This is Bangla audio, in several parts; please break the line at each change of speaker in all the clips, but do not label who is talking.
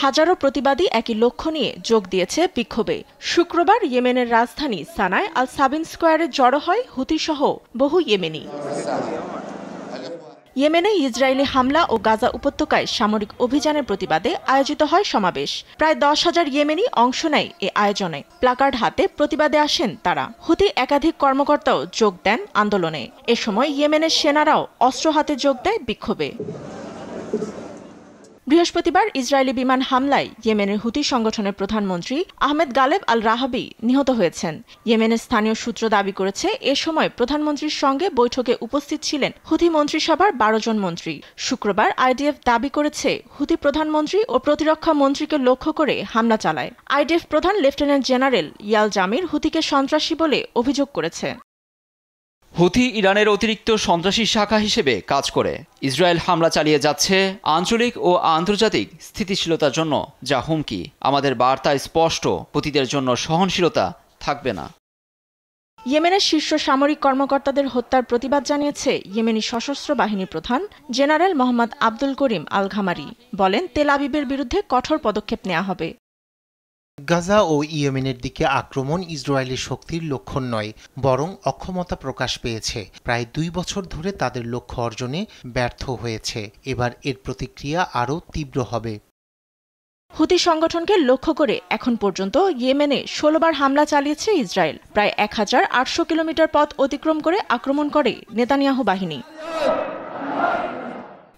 হাজারো প্রতিবাদী একই লক্ষ্য নিয়ে যোগ দিয়েছে বিক্ষোভে। শুক্রবার ইয়েমেনের রাজধানী সানায় আল সাবিন স্কোয়ারে জড়ো হয় হুতিসহ বহু ইয়েমেনি। ইয়েমেনে ইসরায়েলি হামলা ও গাজা উপত্যকায় সামরিক অভিযানের প্রতিবাদে আয়োজিত হয় সমাবেশ। প্রায় 10,000 ইয়েমেনি অংশ নেয় এ আয়োজনে। প্লাকার্ড হাতে প্রতিবাদে আসেন তারা। হুতির একাধিক কর্মকর্তাও যোগ দেন আন্দোলনে। এ সময় ইয়েমেনের সেনারাও অস্ত্র হাতে যোগ দেয় বিক্ষোভে। বৃহস্পতিবার ইসরায়েলি বিমান হামলায় ইয়েমেনের হুতি সংগঠনের প্রধানমন্ত্রী আহমেদ গালেব আল রাহাবি নিহত হয়েছেন। ইয়েমেনের স্থানীয় সূত্র দাবি করেছে, এ সময় প্রধানমন্ত্রীর সঙ্গে বৈঠকে উপস্থিত ছিলেন হুতি মন্ত্রিসভার 12 জন মন্ত্রী। শুক্রবার আইডিএফ দাবি করেছে, হুতি প্রধানমন্ত্রী ও প্রতিরক্ষা মন্ত্রীকে লক্ষ্য করে হামলা চালায়। আইডিএফ প্রধান লেফটেন্যান্ট জেনারেল ইয়াল জামির হুতিকে সন্ত্রাসী বলে অভিযোগ করেছে।
হুথি ইরানের অতিরিক্ত সন্ত্রাসী শাখা হিসেবে কাজ করে ইসরায়েল হামলা চালিয়ে যাচ্ছে আঞ্চলিক ও আন্তর্জাতিক স্থিতিশীলতার জন্য, যা হুমকি। আমাদের বার্তা স্পষ্ট, হুতিদের জন্য সহনশীলতা থাকবে না।
ইয়েমেনের শীর্ষ সামরিক কর্মকর্তাদের হত্যার প্রতিবাদ জানিয়েছে ইয়েমেনি সশস্ত্র বাহিনী প্রধান জেনারেল মোহাম্মদ আব্দুল করিম আল ঘামারি। বলেন, তেল আবিবের বিরুদ্ধে কঠোর পদক্ষেপ নেওয়া হবে।
গাজা ও ইয়েমেনের দিকে আক্রমণ ইসরায়েলি শক্তির লক্ষণ নয়, বরং অক্ষমতা প্রকাশ পেয়েছে। প্রায় 2 বছর ধরে তাদের লক্ষ্য অর্জনে ব্যর্থ হয়েছে। এবার এর প্রতিক্রিয়া আরও তীব্র হবে।
হুতি সংগঠনকে লক্ষ্য করে এখন পর্যন্ত ইয়েমেনে 16 বার হামলা চালিয়েছে ইসরায়েল। প্রায় 1800 কিলোমিটার পথ অতিক্রম করে আক্রমণ করে নেতানিয়াহু বাহিনী।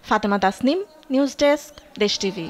ফাতেমা তাসনিম, নিউজ ডেস্ক, দেশ টিভি।